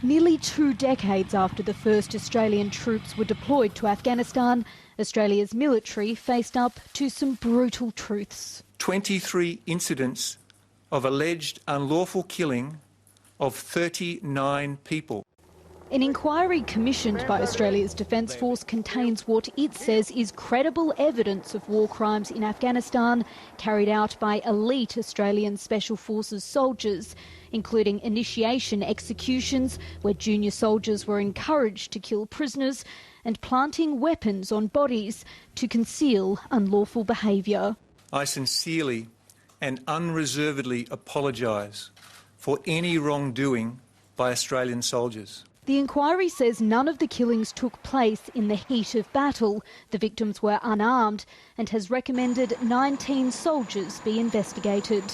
Nearly 2 decades after the first Australian troops were deployed to Afghanistan, Australia's military faced up to some brutal truths. 23 incidents of alleged unlawful killing of 39 people. An inquiry commissioned by Australia's Defence Force contains what it says is credible evidence of war crimes in Afghanistan carried out by elite Australian Special Forces soldiers, including initiation executions where junior soldiers were encouraged to kill prisoners and planting weapons on bodies to conceal unlawful behaviour. I sincerely and unreservedly apologise for any wrongdoing by Australian soldiers. The inquiry says none of the killings took place in the heat of battle. The victims were unarmed and has recommended 19 soldiers be investigated.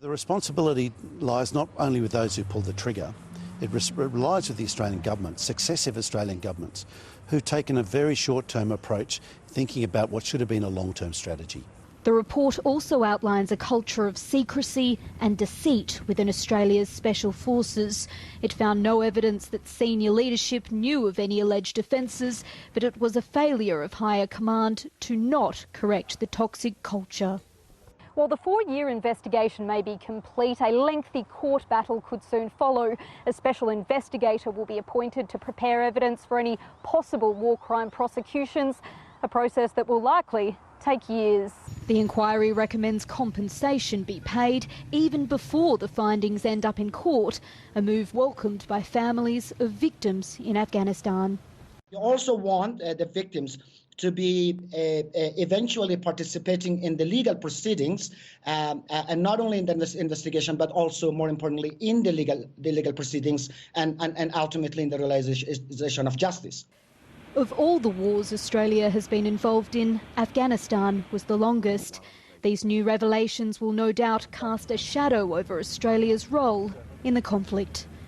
The responsibility lies not only with those who pulled the trigger, it lies with the Australian government, successive Australian governments, who've taken a very short-term approach, thinking about what should have been a long-term strategy. The report also outlines a culture of secrecy and deceit within Australia's Special Forces. It found no evidence that senior leadership knew of any alleged offences, but it was a failure of higher command to not correct the toxic culture. While the 4-year investigation may be complete, a lengthy court battle could soon follow. A special investigator will be appointed to prepare evidence for any possible war crime prosecutions, a process that will likely take years. The inquiry recommends compensation be paid even before the findings end up in court, a move welcomed by families of victims in Afghanistan. We also want the victims to be eventually participating in the legal proceedings, and not only in the investigation, but also, more importantly, in the legal proceedings and ultimately in the realization of justice. Of all the wars Australia has been involved in, Afghanistan was the longest. These new revelations will no doubt cast a shadow over Australia's role in the conflict.